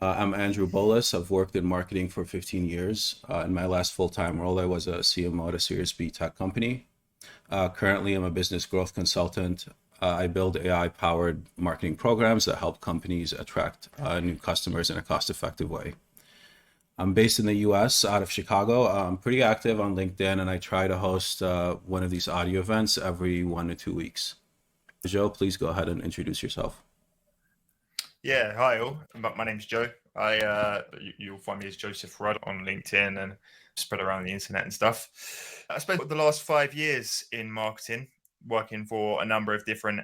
I'm Andrew Bolis. I've worked in marketing for 15 years. In my last full-time role, I was a CMO at a Series B tech company. Currently, I'm a business growth consultant. I build AI-powered marketing programs that help companies attract new customers in a cost-effective way. I'm based in the US, out of Chicago. I'm pretty active on LinkedIn, and I try to host one of these audio events every 1 to 2 weeks. Joe, please go ahead and introduce yourself. Yeah, hi all. My name's Joe. You'll find me as Joseph Rudd on LinkedIn and spread around the internet and stuff. I spent the last 5 years in marketing, working for a number of different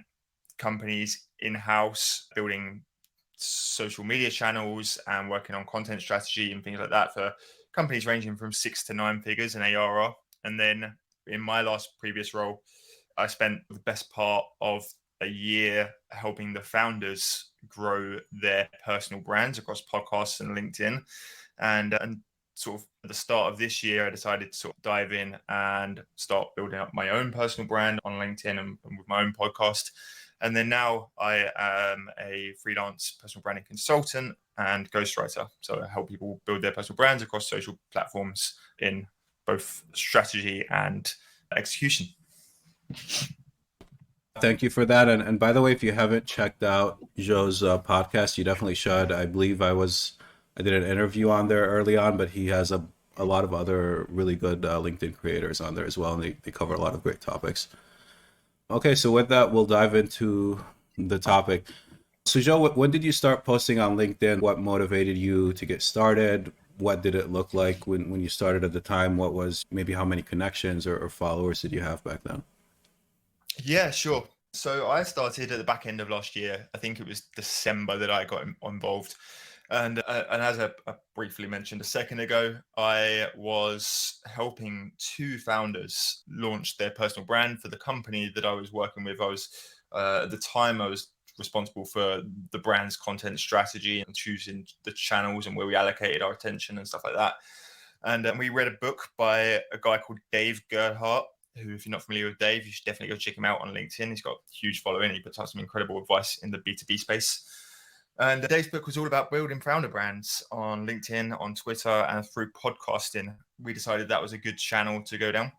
companies in-house, building social media channels and working on content strategy and things like that for companies ranging from 6 to 9 figures in ARR. And then in my last previous role, I spent the best part of a year helping the founders grow their personal brands across podcasts and LinkedIn. And sort of at the start of this year, I decided to sort of dive in and start building up my own personal brand on LinkedIn and with my own podcast. And then now I am a freelance personal branding consultant and ghostwriter. So I help people build their personal brands across social platforms in both strategy and execution. Thank you for that. And by the way, if you haven't checked out Joe's podcast, you definitely should. I believe I did an interview on there early on, but he has a lot of other really good LinkedIn creators on there as well, and they cover a lot of great topics. Okay, so with that, we'll dive into the topic. So Joe, when did you start posting on LinkedIn? What motivated you to get started? What did it look like when you started at the time? What was maybe how many connections or followers did you have back then? Yeah, sure. So I started at the back end of last year. I think it was December that I got involved. And as I briefly mentioned a second ago, I was helping two founders launch their personal brand for the company that I was working with. At the time, I was responsible for the brand's content strategy and choosing the channels and where we allocated our attention and stuff like that. And we read a book by a guy called Dave Gerhardt, who, if you're not familiar with Dave, you should definitely go check him out on LinkedIn. He's got a huge following. He puts out some incredible advice in the B2B space. And Dave's book was all about building founder brands on LinkedIn, on Twitter, and through podcasting. We decided that was a good channel to go down.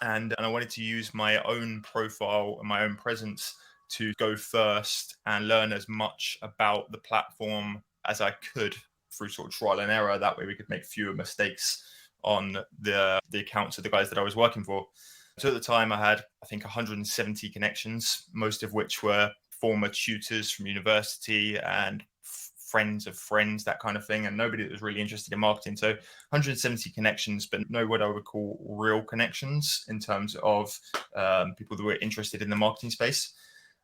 And I wanted to use my own profile and my own presence to go first and learn as much about the platform as I could through sort of trial and error. That way we could make fewer mistakes on the accounts of the guys that I was working for. So at the time I had, I think, 170 connections, most of which were former tutors from university and friends of friends, that kind of thing, and nobody that was really interested in marketing. So 170 connections, but no what I would call real connections in terms of people that were interested in the marketing space.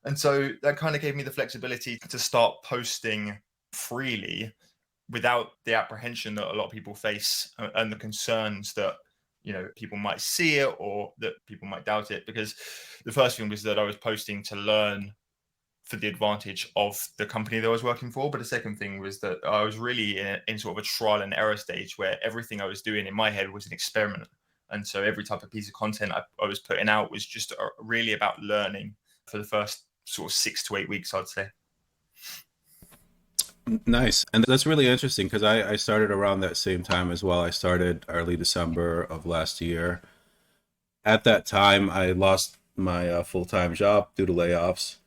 And so that kind of gave me the flexibility to start posting freely without the apprehension that a lot of people face and the concerns that people might see it or that people might doubt it. Because the first thing was that I was posting to learn for the advantage of the company that I was working for. But the second thing was that I was really in sort of a trial and error stage where everything I was doing in my head was an experiment. And so every type of piece of content I was putting out was just really about learning for the first sort of 6 to 8 weeks, I'd say. Nice. And that's really interesting because I started around that same time as well. I started early December of last year. At that time, I lost my full-time job due to layoffs.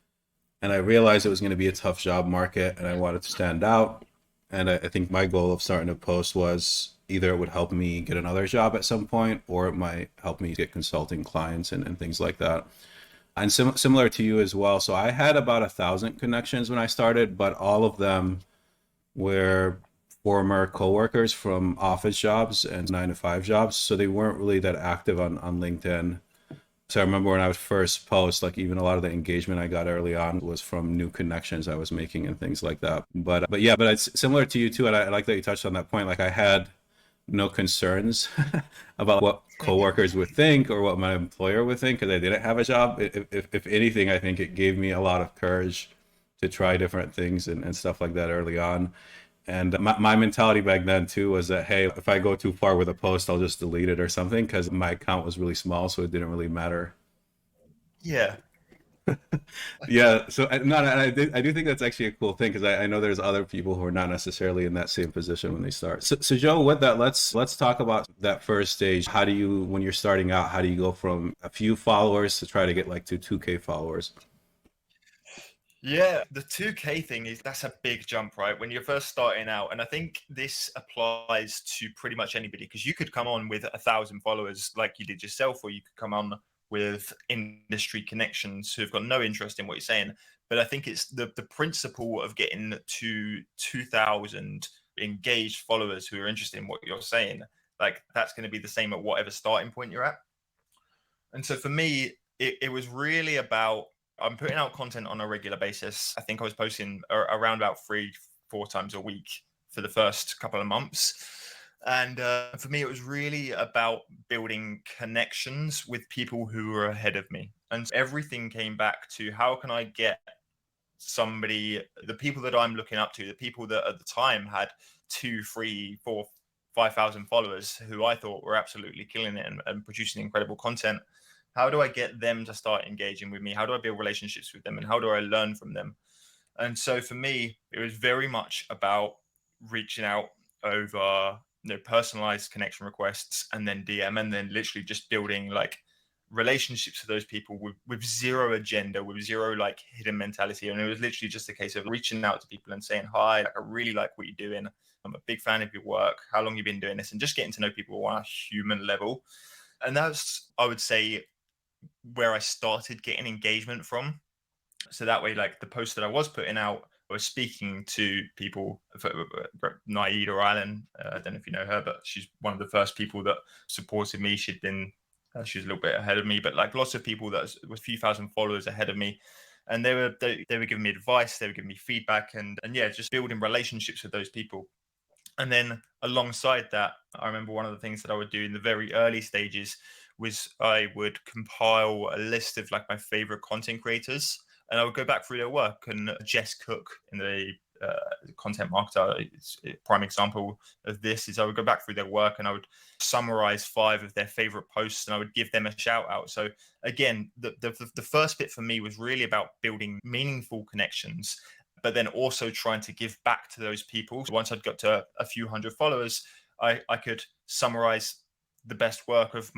And I realized it was going to be a tough job market and I wanted to stand out. And I think my goal of starting to post was either it would help me get another job at some point or it might help me get consulting clients and things like that. And similar to you as well. So I had about 1,000 connections when I started, but all of them were former coworkers from office jobs and 9 to 5 jobs. So they weren't really that active on LinkedIn. So I remember when I would first post, like even a lot of the engagement I got early on was from new connections I was making and things like that. But it's similar to you too. And I like that you touched on that point. Like I had no concerns about what coworkers would think or what my employer would think because I didn't have a job. If anything, I think it gave me a lot of courage to try different things and stuff like that early on. And my mentality back then too was that, hey, if I go too far with a post, I'll just delete it or something because my account was really small, so it didn't really matter. Yeah. Yeah, so no, I do think that's actually a cool thing because I know there's other people who are not necessarily in that same position when they start. So Joe, with that, let's talk about that first stage. How do you, when you're starting out, how do you go from a few followers to try to get like to 2K followers? Yeah, the 2K thing is that's a big jump, right? When you're first starting out. And I think this applies to pretty much anybody because you could come on with 1,000 followers like you did yourself, or you could come on with industry connections who have got no interest in what you're saying. But I think it's the principle of getting to 2,000 engaged followers who are interested in what you're saying. Like that's going to be the same at whatever starting point you're at. And so for me, it was really about I'm putting out content on a regular basis. I think I was posting around about 3, 4 times a week for the first couple of months. And for me, it was really about building connections with people who were ahead of me. And everything came back to how can I get somebody, the people that I'm looking up to, the people that at the time had 2, 3, 4, 5,000 followers who I thought were absolutely killing it and producing incredible content. How do I get them to start engaging with me? How do I build relationships with them? And how do I learn from them? And so for me, it was very much about reaching out over personalized connection requests and then DM and then literally just building like relationships with those people with zero agenda, with zero like hidden mentality. And it was literally just a case of reaching out to people and saying, hi, like, I really like what you're doing. I'm a big fan of your work. How long you been doing this? And just getting to know people on a human level. And that's, I would say, where I started getting engagement from. So that way, like the post that I was putting out, I was speaking to people. Naid or Alan, I don't know if you know her, but she's one of the first people that supported me. She'd been, she was a little bit ahead of me, but like lots of people that was a few thousand followers ahead of me, and they were giving me advice, they were giving me feedback, and yeah, just building relationships with those people. And then alongside that, I remember one of the things that I would do in the very early stages was I would compile a list of like my favorite content creators, and I would go back through their work. And Jess Cook, in the content marketer, a prime example of this is I would go back through their work and I would summarize 5 of their favorite posts and I would give them a shout out. So again, the first bit for me was really about building meaningful connections, but then also trying to give back to those people. So once I'd got to a few hundred followers, I could summarize the best work of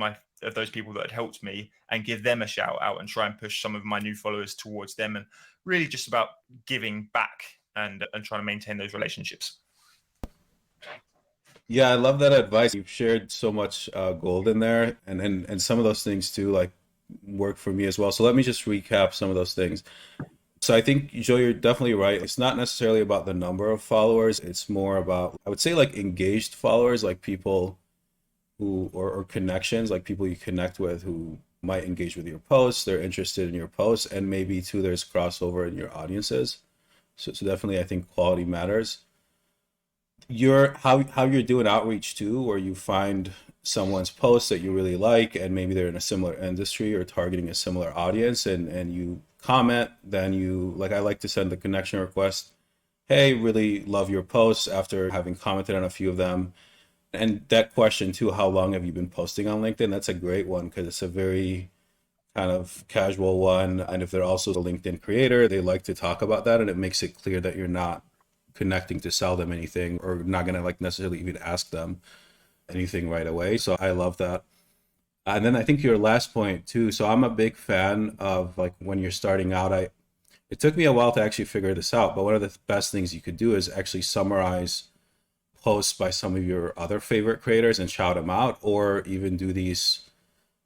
those people that had helped me and give them a shout out and try and push some of my new followers towards them, and really just about giving back and trying to maintain those relationships. Yeah, I love that advice. You've shared so much gold in there, and some of those things too, like work for me as well. So let me just recap some of those things. So I think, Joe, you're definitely right. It's not necessarily about the number of followers. It's more about, I would say, like engaged followers, like people who, or connections, like people you connect with who might engage with your posts. They're interested in your posts, and maybe too, there's crossover in your audiences. So definitely, I think quality matters. Your how you're doing outreach too, where you find someone's post that you really like, and maybe they're in a similar industry or targeting a similar audience, and you comment. Then you, like, I like to send the connection request. Hey, really love your posts after having commented on a few of them. And that question too, how long have you been posting on LinkedIn? That's a great one because it's a very kind of casual one. And if they're also a LinkedIn creator, they like to talk about that, and it makes it clear that you're not connecting to sell them anything or not going to like necessarily even ask them anything right away. So I love that. And then I think your last point too. So I'm a big fan of, like, when you're starting out, I it took me a while to actually figure this out, but one of the best things you could do is actually summarize posts by some of your other favorite creators and shout them out, or even do these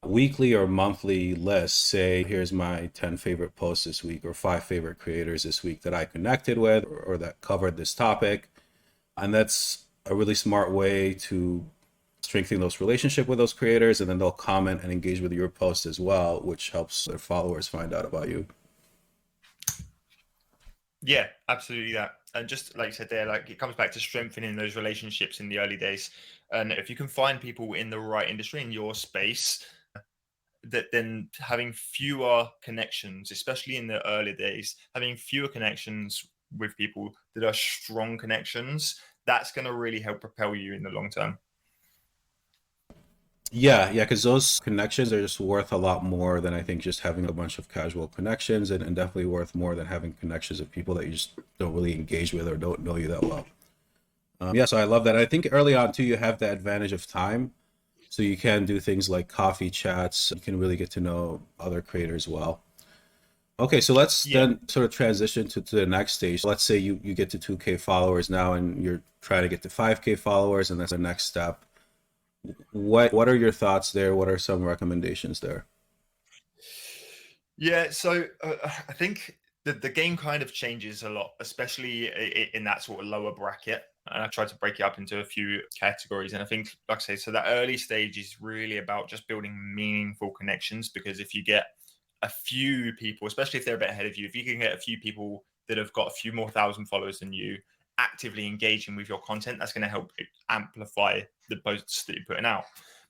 weekly or monthly lists. Say, here's my 10 favorite posts this week, or 5 favorite creators this week that I connected with, or that covered this topic. And that's a really smart way to strengthen those relationship with those creators, and then they'll comment and engage with your post as well, which helps their followers find out about you. Yeah, absolutely that. And just like you said there, like it comes back to strengthening those relationships in the early days. And if you can find people in the right industry in your space, that then having fewer connections, especially in the early days, having fewer connections with people that are strong connections, that's going to really help propel you in the long term. Yeah, because those connections are just worth a lot more than I think just having a bunch of casual connections, and definitely worth more than having connections of people that you just don't really engage with or don't know you that well. Yeah, so I love that. I think early on too, you have the advantage of time, so you can do things like coffee chats. You can really get to know other creators well. Okay, so let's Yeah. then sort of transition to the next stage. Let's say you get to 2K followers now and you're trying to get to 5K followers, and that's the next step. What are your thoughts there? What are some recommendations there? Yeah, so I think the game kind of changes a lot, especially in that sort of lower bracket. And I tried to break it up into a few categories. And I think, like I say, so that early stage is really about just building meaningful connections. Because if you get a few people, especially if they're a bit ahead of you, if you can get a few people that have got a few more thousand followers than you actively engaging with your content, that's going to help amplify the posts that you're putting out.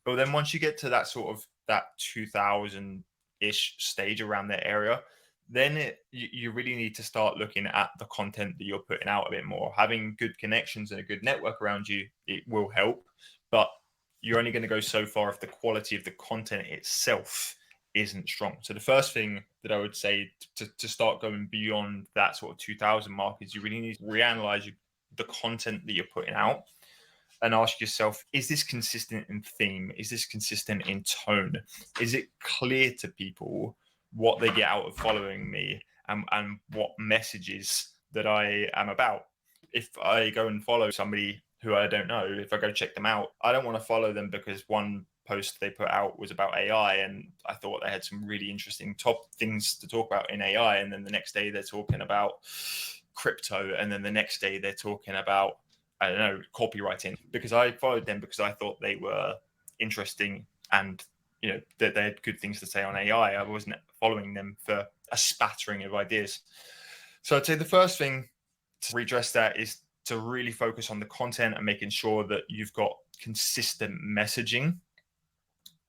But then once you get to that sort of that 2000 ish stage around that area, then you really need to start looking at the content that you're putting out a bit more. Having good connections and a good network around you, it will help, but you're only going to go so far if the quality of the content itself isn't strong. So the first thing that I would say to start going beyond that sort of 2000 mark is you really need to reanalyze the content that you're putting out and ask yourself, is this consistent in theme? Is this consistent in tone? Is it clear to people what they get out of following me, and what messages that I am about? If I go and follow somebody who I don't know, if I go check them out, I don't want to follow them because one post they put out was about AI and I thought they had some really interesting top things to talk about in AI. And then the next day they're talking about crypto. And then the next day they're talking about, I don't know, copywriting, because I followed them because I thought they were interesting and that they had good things to say on AI. I wasn't following them for a spattering of ideas. So I'd say the first thing to redress that is to really focus on the content and making sure that you've got consistent messaging.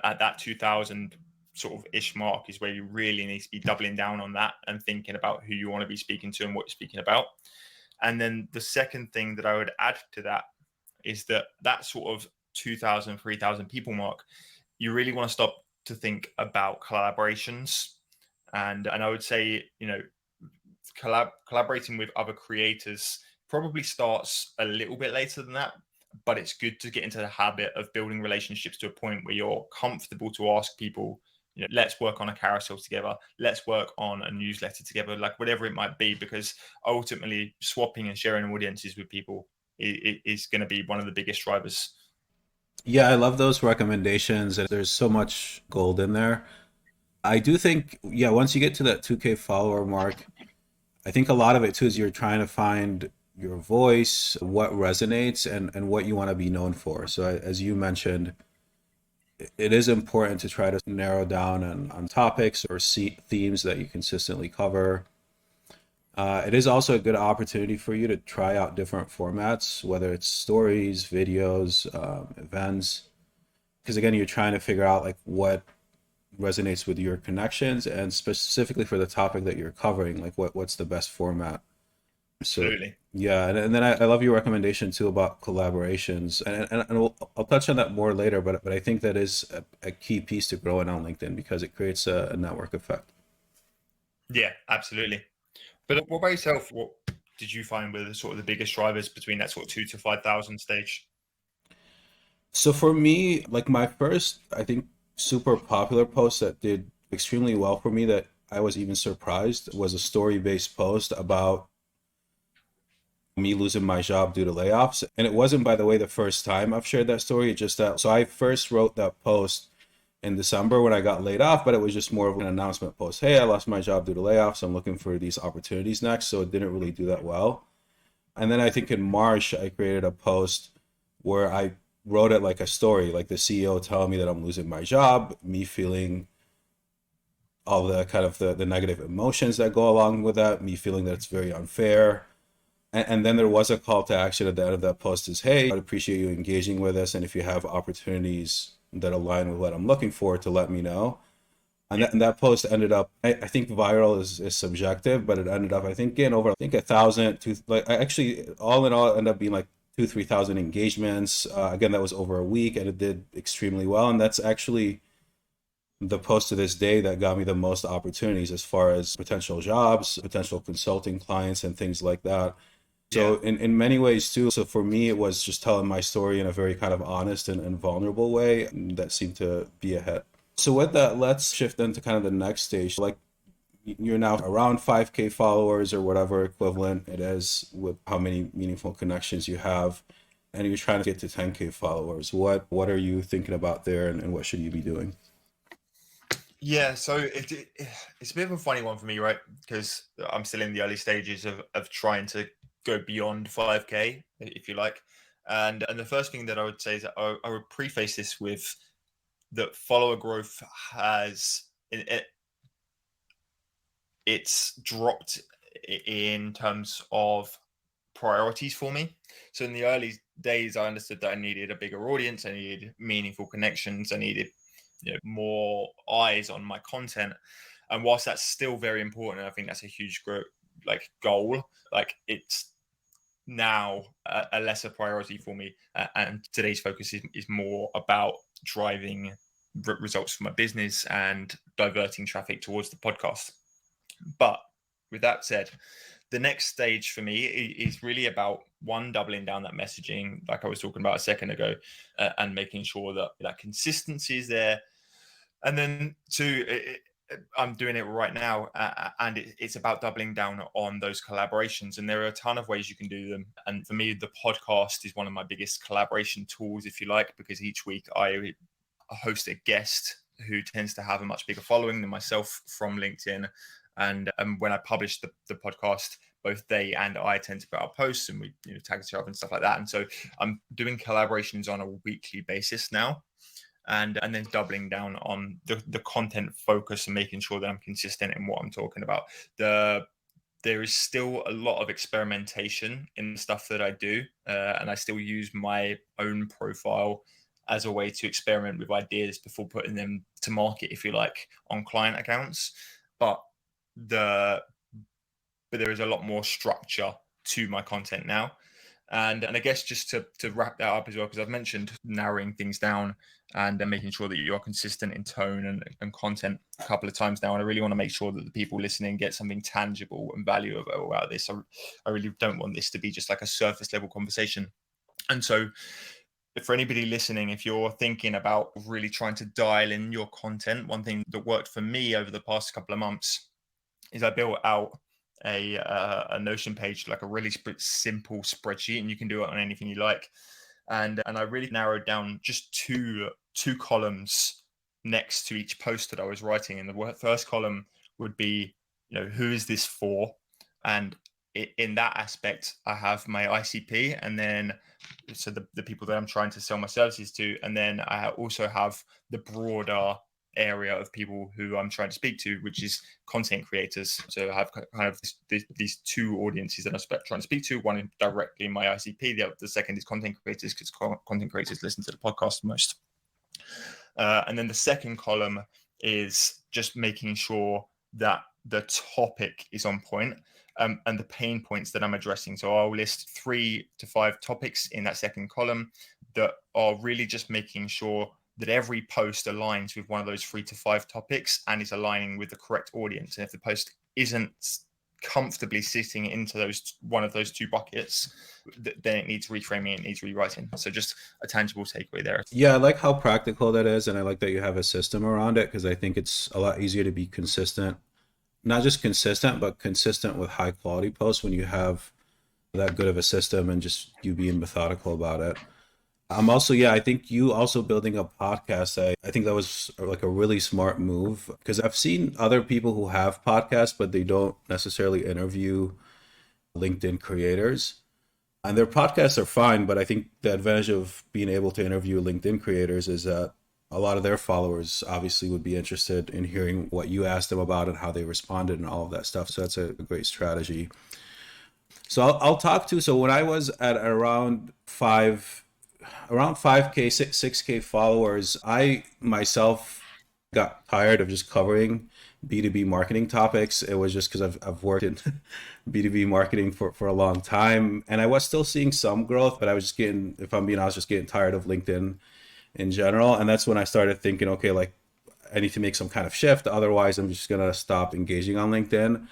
At that 2000 sort of ish mark is where you really need to be doubling down on that and thinking about who you want to be speaking to and what you're speaking about. And then the second thing that I would add to that is that sort of 2000, 3000 people mark, you really want to stop to think about collaborations. And I would say, collaborating with other creators probably starts a little bit later than that, but it's good to get into the habit of building relationships to a point where you're comfortable to ask people, let's work on a carousel together, let's work on a newsletter together, like whatever it might be, because ultimately swapping and sharing audiences with people is going to be one of the biggest drivers. Yeah, I love those recommendations, and there's so much gold in there. I do think, yeah, once you get to that 2K follower mark, I think a lot of it too is you're trying to find your voice, what resonates, and what you want to be known for. So, as you mentioned, it is important to try to narrow down on topics or see themes that you consistently cover. It is also a good opportunity for you to try out different formats, whether it's stories, videos, events, because again, you're trying to figure out like what resonates with your connections and specifically for the topic that you're covering, like what's the best format. So Absolutely. yeah, and then I love your recommendation too about collaborations, and I'll touch on that more later, but I think that is a key piece to growing on LinkedIn because it creates a network effect. Yeah, absolutely. But what about yourself? What did you find were the sort of the biggest drivers between that sort of 2 to 5,000 stage? So for me, like my first, I think, super popular post that did extremely well for me that I was even surprised was a story-based post about me losing my job due to layoffs. And it wasn't, by the way, the first time I've shared that story. It's just that, so I first wrote that post in December when I got laid off, but it was just more of an announcement post. Hey, I lost my job due to layoffs. I'm looking for these opportunities next. So it didn't really do that well. And then I think in March, I created a post where I wrote it like a story, like the CEO telling me that I'm losing my job, me feeling all the kind of the negative emotions that go along with that, me feeling that it's very unfair. And then there was a call to action at the end of that post is, hey, I'd appreciate you engaging with us. And if you have opportunities that align with what I'm looking for, to let me know. And that post ended up, I think viral is subjective, but it ended up, I think, getting over, I think 1,000 to like, I actually, all in all, ended up being like 3,000 engagements. Again, that was over a week and it did extremely well. And that's actually the post to this day that got me the most opportunities as far as potential jobs, potential consulting clients, and things like that. Yeah. So in many ways too, so for me it was just telling my story in a very kind of honest and vulnerable way that seemed to be a hit. So with that, let's shift into kind of the next stage. Like you're now around 5K followers or whatever equivalent it is with how many meaningful connections you have, and you're trying to get to 10K followers. What are you thinking about there, and what should you be doing? Yeah, so it's a bit of a funny one for me, right? Because I'm still in the early stages of trying to go beyond 5K, if you like. And the first thing that I would say is that I would preface this with that follower growth has it's dropped in terms of priorities for me. So in the early days, I understood that I needed a bigger audience, I needed meaningful connections, I needed more eyes on my content. And whilst that's still very important, I think that's a huge goal. Like it's now a lesser priority for me, and today's focus is more about driving results for my business and diverting traffic towards the podcast. But with that said, the next stage for me is really about one, doubling down that messaging, like I was talking about a second ago, and making sure that that consistency is there. And then two, I'm doing it right now, and it's about doubling down on those collaborations. And there are a ton of ways you can do them. And for me, the podcast is one of my biggest collaboration tools, if you like, because each week I host a guest who tends to have a much bigger following than myself from LinkedIn. And when I publish the podcast, both they and I tend to put out posts, and we tag each other and stuff like that. And so I'm doing collaborations on a weekly basis now, and then doubling down on the content focus and making sure that I'm consistent in what I'm talking about. There is still a lot of experimentation in the stuff that I do, and I still use my own profile as a way to experiment with ideas before putting them to market, if you like, on client accounts. But there is a lot more structure to my content now. And I guess just to wrap that up as well, because I've mentioned narrowing things down and making sure that you're consistent in tone and content a couple of times now. And I really want to make sure that the people listening get something tangible and valuable out of this. I really don't want this to be just like a surface level conversation. And so for anybody listening, if you're thinking about really trying to dial in your content, one thing that worked for me over the past couple of months is I built out a Notion page, like a really simple spreadsheet, and you can do it on anything you like. And I really narrowed down just two columns next to each post that I was writing. And the first column would be, who is this for? And in that aspect, I have my ICP, and then so the people that I'm trying to sell my services to, and then I also have the broader area of people who I'm trying to speak to, which is content creators. So I have kind of these two audiences that I'm trying to speak to. One directly in my ICP. The second is content creators, because content creators listen to the podcast most. And then the second column is just making sure that the topic is on point, and the pain points that I'm addressing. So I'll list 3 to 5 topics in that second column that are really just making sure that every post aligns with one of those 3 to 5 topics and is aligning with the correct audience. And if the post isn't comfortably sitting into one of those 2 buckets, then it needs reframing, it needs rewriting. So just a tangible takeaway there. Yeah, I like how practical that is, and I like that you have a system around it, because I think it's a lot easier to be consistent, not just consistent, but consistent with high quality posts when you have that good of a system and just you being methodical about it. I'm also, yeah, I think you also building a podcast, I think that was like a really smart move, because I've seen other people who have podcasts, but they don't necessarily interview LinkedIn creators. And their podcasts are fine, but I think the advantage of being able to interview LinkedIn creators is that a lot of their followers obviously would be interested in hearing what you asked them about and how they responded and all of that stuff. So that's a great strategy. So I'll talk to. So when I was at around 5K, 6K followers, I myself got tired of just covering B2B marketing topics. It was just because I've worked in B2B marketing for a long time, and I was still seeing some growth, but I was just getting, if I'm being honest, just getting tired of LinkedIn in general. And that's when I started thinking, okay, like I need to make some kind of shift. Otherwise, I'm just going to stop engaging on LinkedIn.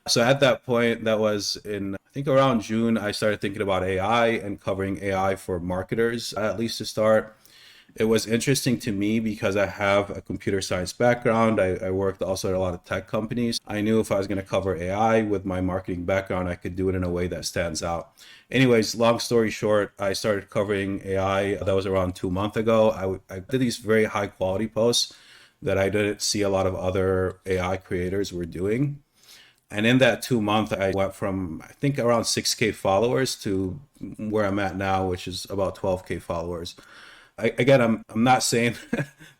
So at that point, that was in, I think around June, I started thinking about AI and covering AI for marketers, at least to start. It was interesting to me because I have a computer science background. I worked also at a lot of tech companies. I knew if I was going to cover AI with my marketing background, I could do it in a way that stands out. Anyways, long story short, I started covering AI. That was around 2 months ago. I did these very high quality posts that I didn't see a lot of other AI creators were doing. And in that 2 month, I went from, I think, around 6K followers to where I'm at now, which is about 12K followers. Again, I'm not saying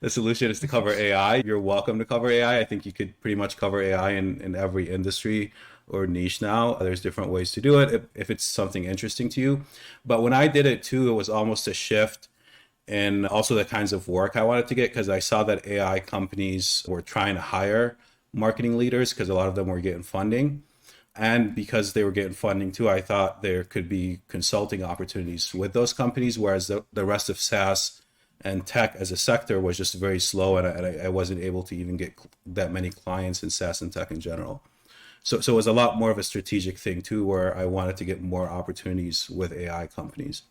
the solution is to cover AI. You're welcome to cover AI. I think you could pretty much cover AI in every industry or niche now. There's different ways to do it if it's something interesting to you. But when I did it too, it was almost a shift in also the kinds of work I wanted to get because I saw that AI companies were trying to hire marketing leaders because a lot of them were getting funding. And because they were getting funding too, I thought there could be consulting opportunities with those companies, whereas the rest of SaaS and tech as a sector was just very slow, and I wasn't able to even get that many clients in SaaS and tech in general. So it was a lot more of a strategic thing too, where I wanted to get more opportunities with AI companies.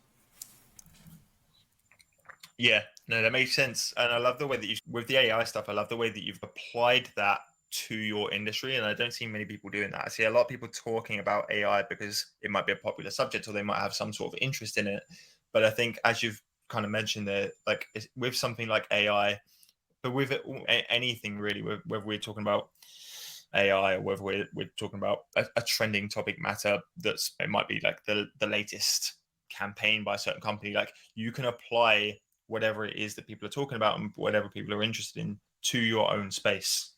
Yeah, no, that makes sense. And I love the way that with the AI stuff, I love the way that you've applied that to your industry. And I don't see many people doing that. I see a lot of people talking about AI because it might be a popular subject or they might have some sort of interest in it. But I think, as you've kind of mentioned there, like with something like AI, but with it, anything really, whether we're talking about AI or whether we're talking about a trending topic matter that's, it might be like the latest campaign by a certain company, like you can apply whatever it is that people are talking about and whatever people are interested in to your own space.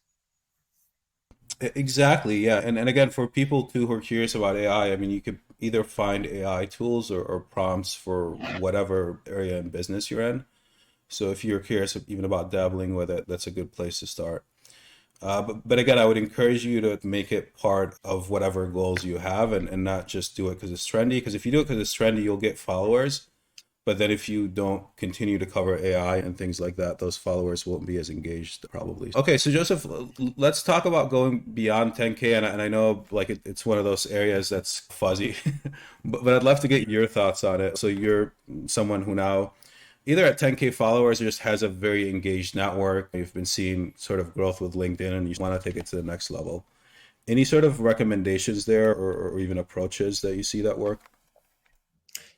Exactly, yeah. And again, for people too who are curious about AI, I mean, you could either find AI tools or prompts for whatever area in business you're in. So if you're curious even about dabbling with it, that's a good place to start. But again, I would encourage you to make it part of whatever goals you have and not just do it because it's trendy. Because if you do it because it's trendy, you'll get followers. But then if you don't continue to cover AI and things like that, those followers won't be as engaged probably. Okay, so Joseph, let's talk about going beyond 10K. And I know like it's one of those areas that's fuzzy, but I'd love to get your thoughts on it. So you're someone who now either at 10K followers or just has a very engaged network. You've been seeing sort of growth with LinkedIn and you want to take it to the next level. Any sort of recommendations there or even approaches that you see that work?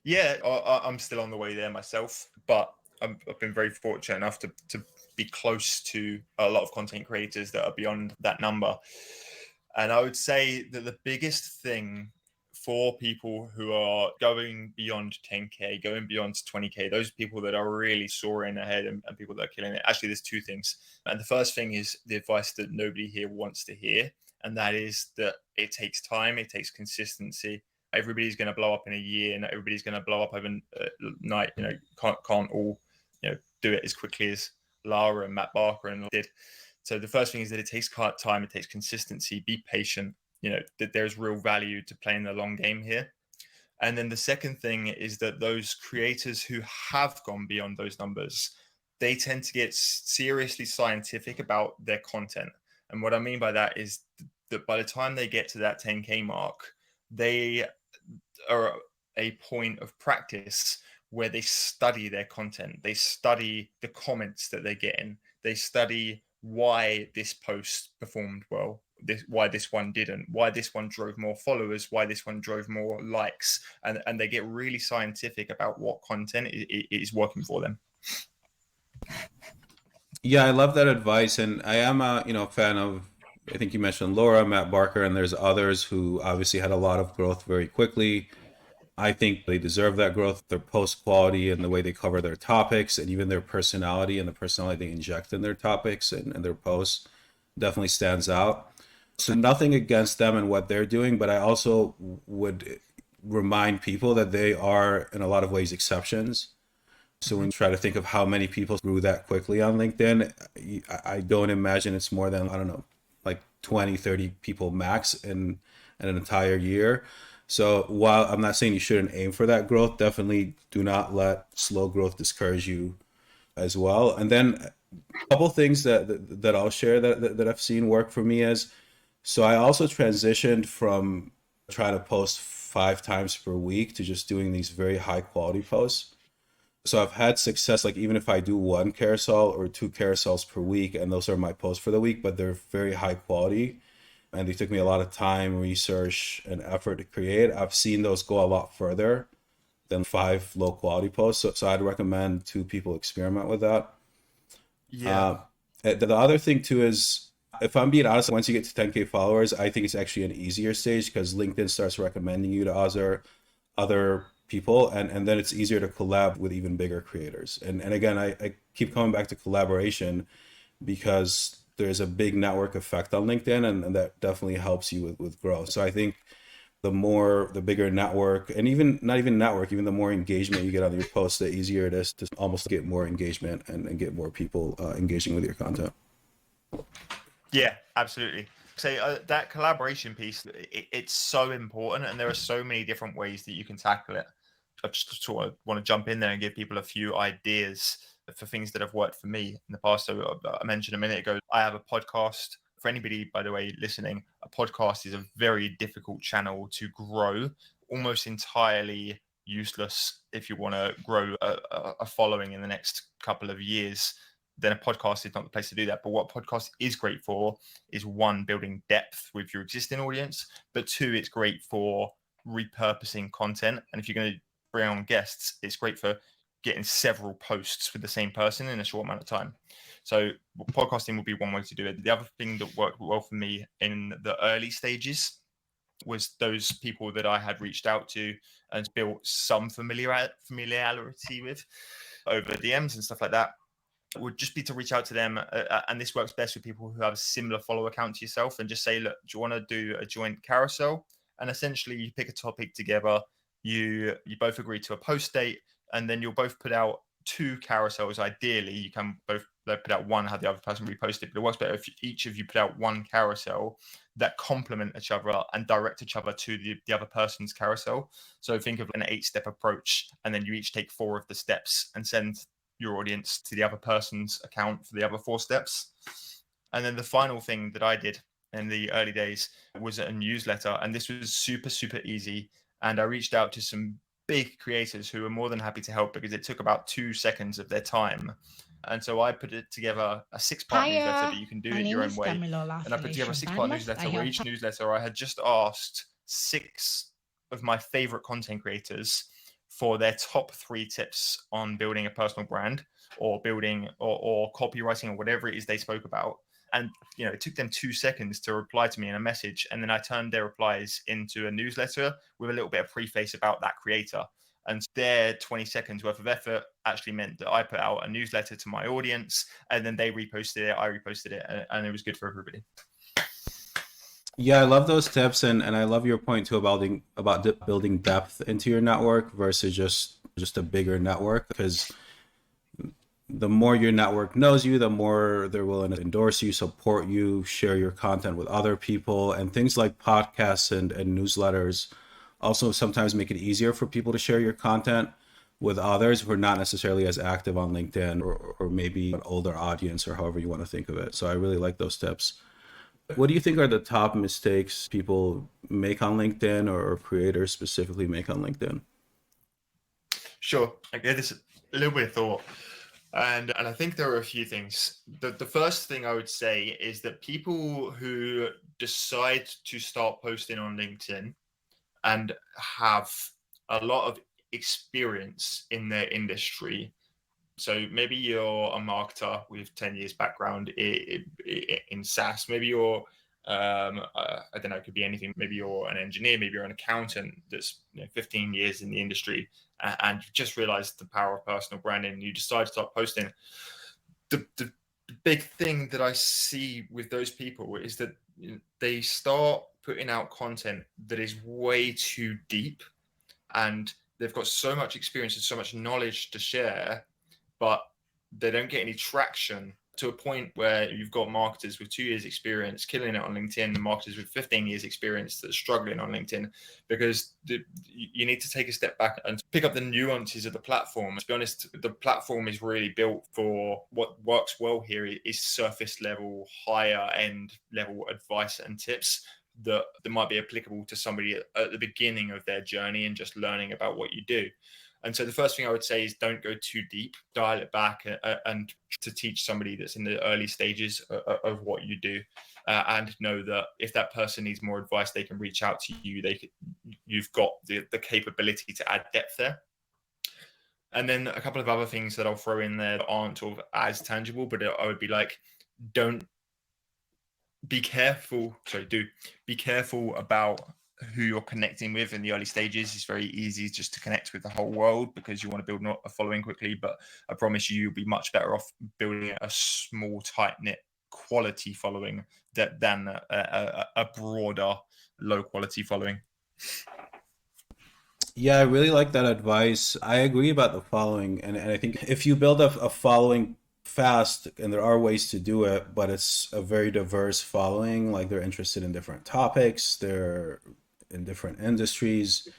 Yeah, I'm still on the way there myself, but I've been very fortunate enough to be close to a lot of content creators that are beyond that number. And I would say that the biggest thing for people who are going beyond 10K, going beyond 20K, those people that are really soaring ahead and people that are killing it, actually, there's two things. And the first thing is the advice that nobody here wants to hear. And that is that it takes time, it takes consistency. Everybody's going to blow up in a year, and everybody's going to blow up overnight. Can't all do it as quickly as Lara and Matt Barker and did. So the first thing is that it takes time, it takes consistency. Be patient. That there's real value to playing the long game here. And then the second thing is that those creators who have gone beyond those numbers, they tend to get seriously scientific about their content. And what I mean by that is that by the time they get to that 10K mark, they are a point of practice where they study their content. They study the comments that they're getting. They study why this post performed well, why this one didn't, why this one drove more followers, why this one drove more likes, and they get really scientific about what content is working for them. Yeah, I love that advice, and I am a fan of. I think you mentioned Laura, Matt Barker, and there's others who obviously had a lot of growth very quickly. I think they deserve that growth. Their post quality and the way they cover their topics, and even their personality and the personality they inject in their topics and their posts definitely stands out. So nothing against them and what they're doing, but I also would remind people that they are in a lot of ways exceptions. So when you try to think of how many people grew that quickly on LinkedIn, I don't imagine it's more than, I don't know, like 20, 30 people max in an entire year. So while I'm not saying you shouldn't aim for that growth, definitely do not let slow growth discourage you as well. And then a couple things that I'll share that I've seen work for me is, so I also transitioned from trying to post 5 times per week to just doing these very high quality posts. So I've had success, like even if I do one carousel or two carousels per week, and those are my posts for the week, but they're very high quality and they took me a lot of time, research, and effort to create. I've seen those go a lot further than 5 low quality posts. So I'd recommend two people experiment with that. Yeah. Uh, the other thing too is, if I'm being honest, once you get to 10K followers, I think it's actually an easier stage because LinkedIn starts recommending you to other people, and then it's easier to collab with even bigger creators. And again, I keep coming back to collaboration because there's a big network effect on LinkedIn, and that definitely helps you with growth. So I think the bigger network, and even not even network, even the more engagement you get on your posts, the easier it is to almost get more engagement and get more people engaging with your content. Yeah, absolutely. So that collaboration piece, it's so important, and there are so many different ways that you can tackle it. I just sort of want to jump in there and give people a few ideas for things that have worked for me in the past. So I mentioned a minute ago, I have a podcast. For anybody, by the way, listening, a podcast is a very difficult channel to grow, almost entirely useless if you want to grow a following in the next couple of years. Then a podcast is not the place to do that. But what podcast is great for is, one, building depth with your existing audience, but two, it's great for repurposing content. And if you're going to bring on guests, it's great for getting several posts with the same person in a short amount of time. So podcasting would be one way to do it. The other thing that worked well for me in the early stages was those people that I had reached out to and built some familiarity with over DMs and stuff like that, would just be to reach out to them. And this works best with people who have a similar follow account to yourself, and just say, look, do you want to do a joint carousel? And essentially you pick a topic together, you both agree to a post date, and then you'll both put out 2 carousels. Ideally you can both put out one, have the other person repost it, but it works better if each of you put out one carousel that complement each other and direct each other to the other person's carousel. So think of an 8-step approach, and then you each take 4 of the steps and send your audience to the other person's account for the other 4 steps. And then the final thing that I did in the early days was a newsletter, and this was super, super easy. And I reached out to some big creators who were more than happy to help, because it took about 2 seconds of their time. And so I put it together, a 6-part newsletter, but Hiya, you can do my it name your own is way. Damilola And I put together a Felicia 6-part Badmus. I newsletter where help each newsletter I had just asked 6 of my favorite content creators for their top 3 tips on building a personal brand, or building or copywriting, or whatever it is they spoke about. And it took them 2 seconds to reply to me in a message, and then I turned their replies into a newsletter with a little bit of preface about that creator. And their 20 seconds worth of effort actually meant that I put out a newsletter to my audience, and then they reposted it, I reposted it, and it was good for everybody. Yeah, I love those tips, and I love your point too about building depth into your network versus just a bigger network, because the more your network knows you, the more they're willing to endorse you, support you, share your content with other people. And things like podcasts and newsletters also sometimes make it easier for people to share your content with others who are not necessarily as active on LinkedIn, or maybe an older audience, or however you want to think of it. So I really like those tips. What do you think are the top mistakes people make on LinkedIn, or creators specifically make on LinkedIn? Sure. I gave this a little bit of thought. And I think there are a few things. The first thing I would say is that people who decide to start posting on LinkedIn and have a lot of experience in their industry. So maybe you're a marketer with 10 years background in SaaS. Maybe you're, I don't know, it could be anything. Maybe you're an engineer, maybe you're an accountant that's 15 years in the industry, and you just realized the power of personal branding, and you decide to start posting. The big thing that I see with those people is that they start putting out content that is way too deep, and they've got so much experience and so much knowledge to share, but they don't get any traction to a point where you've got marketers with 2 years experience killing it on LinkedIn and marketers with 15 years experience that are struggling on LinkedIn, because you need to take a step back and pick up the nuances of the platform. To be honest, the platform is really built for what works well here is surface level, higher end level advice and tips that might be applicable to somebody at the beginning of their journey and just learning about what you do. And so the first thing I would say is don't go too deep, dial it back, and to teach somebody that's in the early stages of what you do, and know that if that person needs more advice, they can reach out to you. You've got the capability to add depth there. And then a couple of other things that I'll throw in there that aren't sort of as tangible, but I would be like, don't be careful. Be careful about who you're connecting with in the early stages. It's very easy just to connect with the whole world because you want to build a following quickly. But I promise you'll be much better off building a small, tight knit, quality following than a broader, low quality following. Yeah, I really like that advice. I agree about the following, and I think if you build a following fast, and there are ways to do it, but it's a very diverse following, like they're interested in different topics, they're in different industries,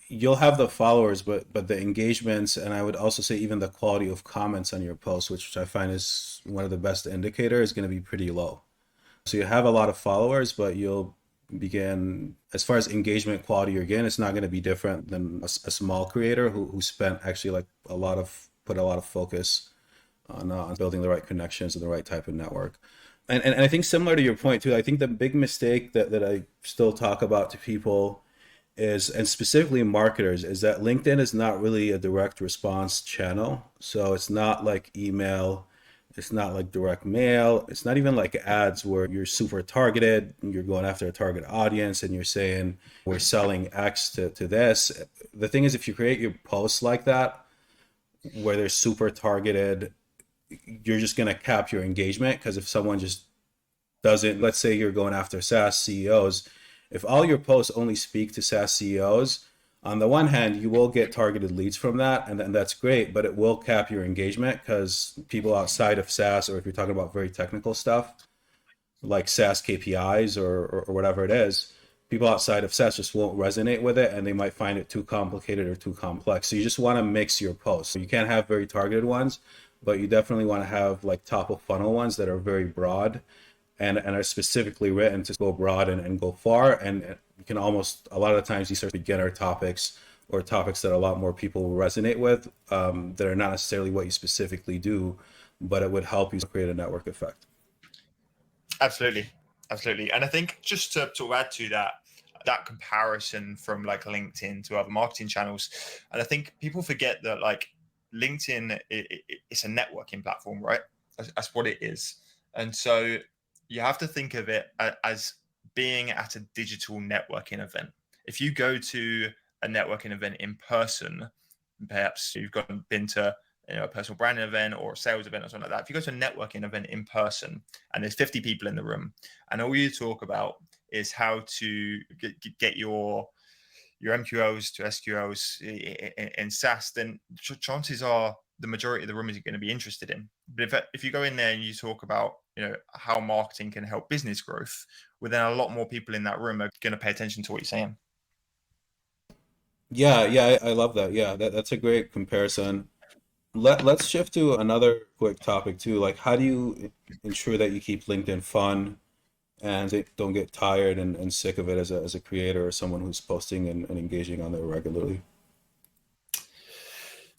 you'll have the followers, but the engagements, and I would also say even the quality of comments on your posts, which I find is one of the best indicators, is going to be pretty low. So you have a lot of followers, but you'll begin, as far as engagement quality, again, it's not going to be different than a small creator who spent actually like put a lot of focus on building the right connections and the right type of network. And I think similar to your point too, I think the big mistake that I still talk about to people is, and specifically marketers, is that LinkedIn is not really a direct response channel. So it's not like email, it's not like direct mail, it's not even like ads where you're super targeted, you're going after a target audience and you're saying we're selling X to this. The thing is, if you create your posts like that, where they're super targeted, you're just going to cap your engagement, because if someone just doesn't, let's say you're going after SaaS CEOs, if all your posts only speak to SaaS CEOs, on the one hand, you will get targeted leads from that, and that's great, but it will cap your engagement because people outside of SaaS, or if you're talking about very technical stuff like SaaS KPIs or whatever it is, people outside of SaaS just won't resonate with it, and they might find it too complicated or too complex. So you just want to mix your posts. You can't have very targeted ones, but you definitely want to have like top of funnel ones that are very broad and are specifically written to go broad and go far. And you can almost, a lot of the times, these are beginner topics or topics that a lot more people will resonate with, that are not necessarily what you specifically do, but it would help you create a network effect. Absolutely. Absolutely. And I think just to add to that comparison from like LinkedIn to other marketing channels, and I think people forget that like LinkedIn, it's a networking platform, right? That's what it is. And so you have to think of it as being at a digital networking event. If you go to a networking event in person, perhaps you've been to a personal branding event or a sales event or something like that. If you go to a networking event in person and there's 50 people in the room, and all you talk about is how to get your MQLs to SQLs in SaaS, then chances are the majority of the room is going to be interested in. But if you go in there and you talk about how marketing can help business growth, well, then a lot more people in that room are going to pay attention to what you're saying. Yeah, I love that. Yeah, that's a great comparison. Let's shift to another quick topic too. Like, how do you ensure that you keep LinkedIn fun and they don't get tired and sick of it as a creator or someone who's posting and engaging on there regularly?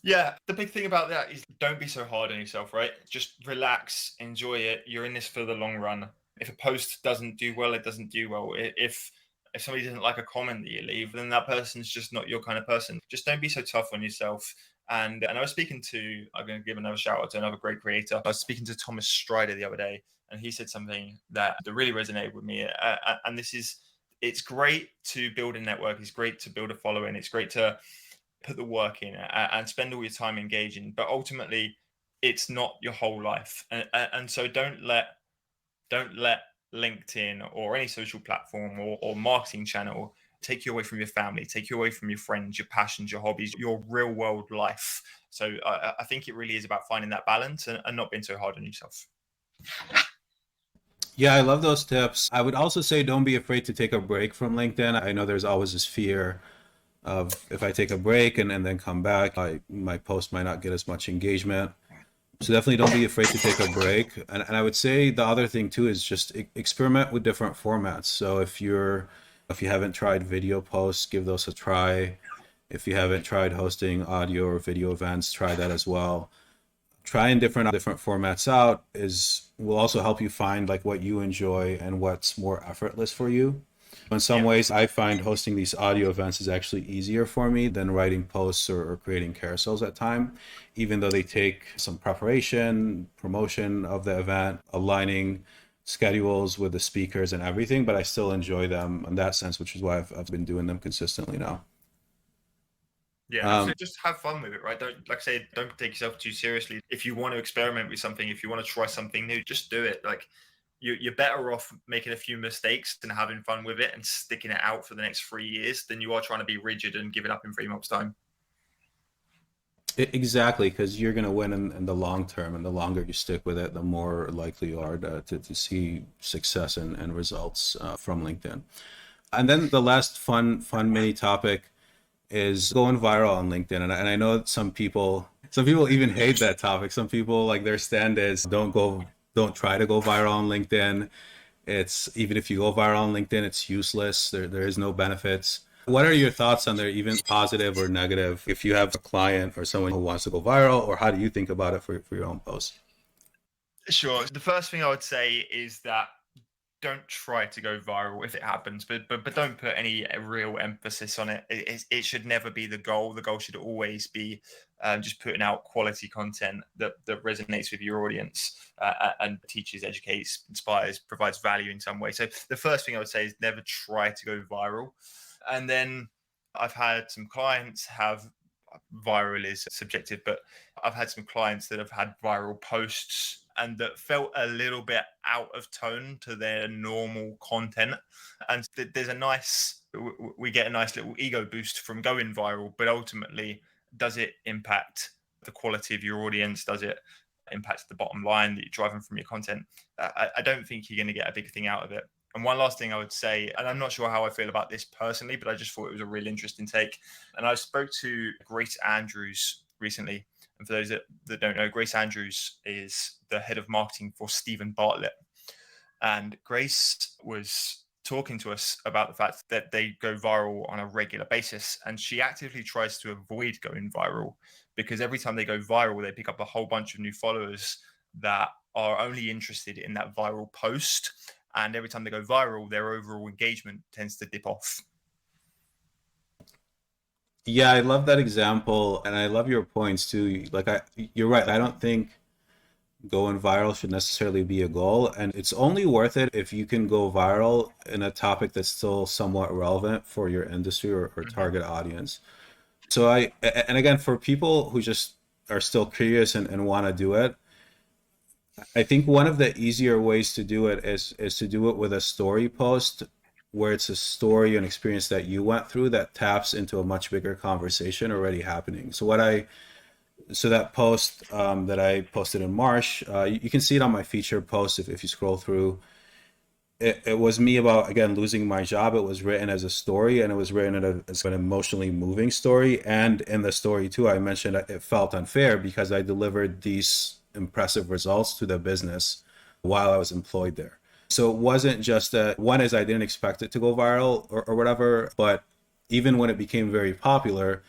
Yeah, the big thing about that is don't be so hard on yourself, right? Just relax, enjoy it. You're in this for the long run. If a post doesn't do well, it doesn't do well. If somebody doesn't like a comment that you leave, then that person's just not your kind of person. Just don't be so tough on yourself. And I was speaking to, I'm going to give another shout out to another great creator. I was speaking to Thomas Strider the other day, and he said something that really resonated with me. And this is, it's great to build a network. It's great to build a following. It's great to put the work in and spend all your time engaging, but ultimately it's not your whole life. And so don't let LinkedIn or any social platform or marketing channel take you away from your family, take you away from your friends, your passions, your hobbies, your real world life. So I think it really is about finding that balance and not being so hard on yourself. Yeah, I love those tips. I would also say don't be afraid to take a break from LinkedIn. I know there's always this fear of if I take a break and then come back, my post might not get as much engagement. So definitely don't be afraid to take a break. And I would say the other thing too is just experiment with different formats. So if you haven't tried video posts, give those a try. If you haven't tried hosting audio or video events, try that as well. Trying different formats out is will also help you find like what you enjoy and what's more effortless for you. In some Yeah. ways, I find hosting these audio events is actually easier for me than writing posts or creating carousels at time, even though they take some preparation, promotion of the event, aligning schedules with the speakers and everything, but I still enjoy them in that sense, which is why I've been doing them consistently now. Yeah, Um, absolutely. Just have fun with it, right? Don't, like I say, don't take yourself too seriously. If you want to experiment with something, if you want to try something new, just do it. Like you're better off making a few mistakes and having fun with it and sticking it out for the next 3 years than you are trying to be rigid and give it up in 3 months' time. Exactly, because you're going to win in the long term, and the longer you stick with it, the more likely you are to see success and results from LinkedIn. And then the last fun mini topic is going viral on LinkedIn. And I know some people even hate that topic. Some people like their stand is don't try to go viral on LinkedIn. It's even if you go viral on LinkedIn, it's useless. There is no benefits. What are your thoughts on there, even positive or negative, if you have a client or someone who wants to go viral, or how do you think about it for your own post? Sure. The first thing I would say is that don't try to go viral if it happens, but don't put any real emphasis on it. It should never be the goal. The goal should always be just putting out quality content that resonates with your audience and teaches, educates, inspires, provides value in some way. So the first thing I would say is never try to go viral. And then I've had some clients have viral is subjective, but I've had some clients that have had viral posts and that felt a little bit out of tone to their normal content. And there's a nice, we get a nice little ego boost from going viral, but ultimately, does it impact the quality of your audience? Does it impact the bottom line that you're driving from your content? I don't think you're going to get a big thing out of it. And one last thing I would say, and I'm not sure how I feel about this personally, but I just thought it was a really interesting take. And I spoke to Grace Andrews recently. And for those that don't know, Grace Andrews is the head of marketing for Stephen Bartlett. And Grace was talking to us about the fact that they go viral on a regular basis. And she actively tries to avoid going viral because every time they go viral, they pick up a whole bunch of new followers that are only interested in that viral post. And every time they go viral, their overall engagement tends to dip off. Yeah, I love that example, and I love your points too. You're right. I don't think going viral should necessarily be a goal, and it's only worth it if you can go viral in a topic that's still somewhat relevant for your industry or Mm-hmm. target audience. So and again, for people who just are still curious and want to do it, I think one of the easier ways to do it is to do it with a story post where it's a story and experience that you went through that taps into a much bigger conversation already happening. So that post that I posted in March, you can see it on my featured post if you scroll through. It was me about again losing my job. It was written as a story, and it was written as an emotionally moving story. And in the story too, I mentioned that it felt unfair because I delivered these impressive results to the business while I was employed there. So it wasn't just that one is I didn't expect it to go viral or whatever, but even when it became very popular,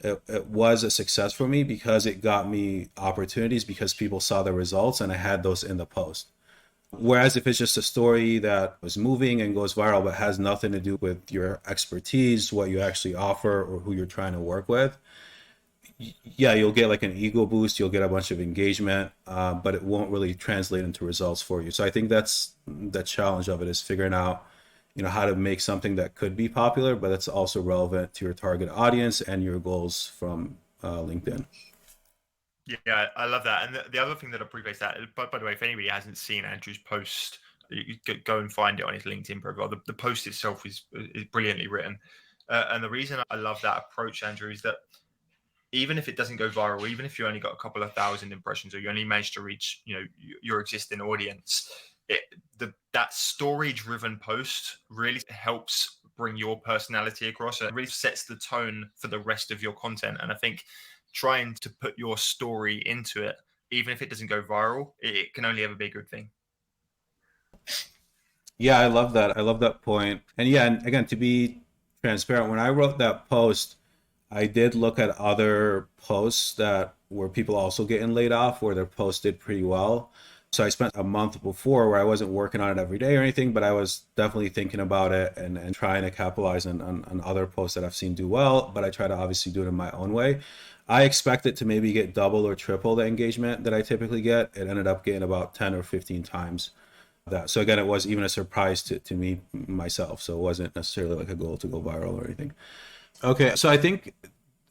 it was a success for me because it got me opportunities because people saw the results and I had those in the post. Whereas if it's just a story that was moving and goes viral but has nothing to do with your expertise, what you actually offer, or who you're trying to work with, yeah, you'll get like an ego boost, you'll get a bunch of engagement, but it won't really translate into results for you. So I think that's the challenge of it is figuring out, how to make something that could be popular, but it's also relevant to your target audience and your goals from LinkedIn. Yeah, I love that. And the other thing that I preface that, but by the way, if anybody hasn't seen Andrew's post You go and find it on his LinkedIn profile. The post itself is brilliantly written, and the reason I love that approach, Andrew, is that even if it doesn't go viral, even if you only got a couple of thousand impressions, or you only managed to reach, your existing audience, that story-driven post really helps bring your personality across. It really sets the tone for the rest of your content. And I think trying to put your story into it, even if it doesn't go viral, it can only ever be a good thing. Yeah, I love that. I love that point. And yeah, and again, to be transparent, when I wrote that post, I did look at other posts that were people also getting laid off where their posts did pretty well. So I spent a month before where I wasn't working on it every day or anything, but I was definitely thinking about it and trying to capitalize on other posts that I've seen do well, but I try to obviously do it in my own way. I expect it to maybe get double or triple the engagement that I typically get. It ended up getting about 10 or 15 times that. So again, it was even a surprise to me myself. So it wasn't necessarily like a goal to go viral or anything. Okay, so I think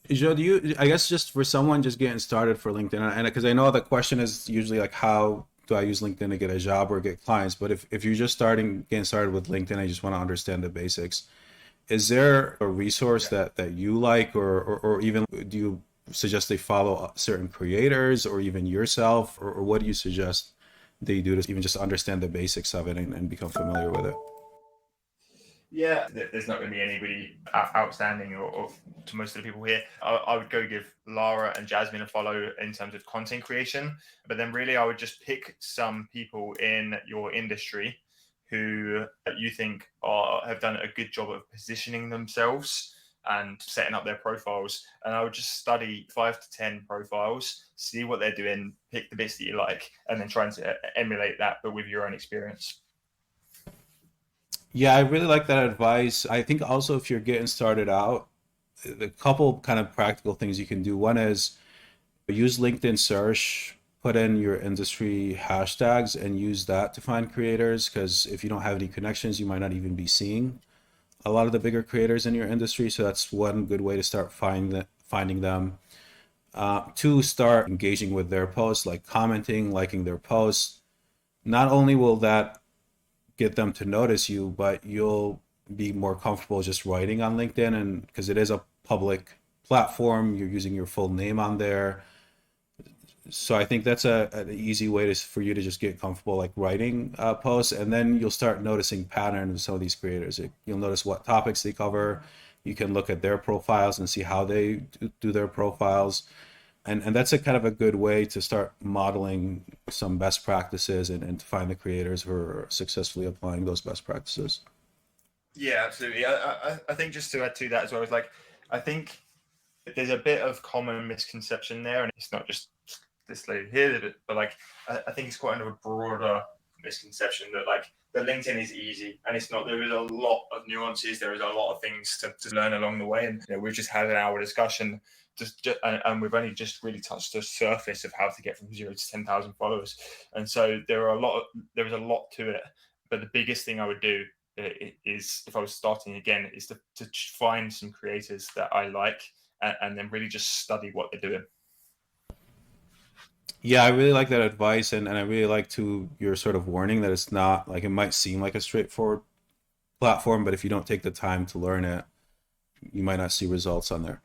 Joe, do you? I guess just for someone just getting started for LinkedIn, and because I know the question is usually like, how do I use LinkedIn to get a job or get clients? But if you're just getting started with LinkedIn, I just want to understand the basics. Is there a resource Yeah. that you like, or even do you suggest they follow certain creators, or even yourself, or what do you suggest they do to even just understand the basics of it and become familiar with it? Yeah, there's not going to be anybody outstanding or to most of the people here. I would go give Lara and Jasmine a follow in terms of content creation, but then really I would just pick some people in your industry who you think have done a good job of positioning themselves and setting up their profiles. And I would just study 5 to 10 profiles, see what they're doing, pick the bits that you like, and then try and emulate that, but with your own experience. Yeah, I really like that advice. I think also if you're getting started out, the couple kind of practical things you can do. One is use LinkedIn search, put in your industry hashtags, and use that to find creators. Because if you don't have any connections, you might not even be seeing a lot of the bigger creators in your industry. So that's one good way to start finding them. Two, start engaging with their posts, like commenting, liking their posts. Not only will that get them to notice you, but you'll be more comfortable just writing on LinkedIn, and because it is a public platform, you're using your full name on there. So I think that's an easy way for you to just get comfortable like writing posts, and then you'll start noticing patterns of some of these creators. You'll notice what topics they cover. You can look at their profiles and see how they do their profiles, and that's a kind of a good way to start modeling some best practices and to find the creators who are successfully applying those best practices. Yeah, absolutely. I think just to add to that as well is like, I think there's a bit of common misconception there, and it's not just this lady here, but like I think it's quite a broader misconception that like the LinkedIn is easy, and it's not. There is a lot of nuances. There is a lot of things to learn along the way, and we've just had an hour discussion. And we've only just really touched the surface of how to get from 0 to 10,000 followers, and so there is a lot to it. But the biggest thing I would do is, if I was starting again, is to find some creators that I like, and then really just study what they're doing. Yeah, I really like that advice, and I really like to your sort of warning that it's not like, it might seem like a straightforward platform, but if you don't take the time to learn it, you might not see results on there.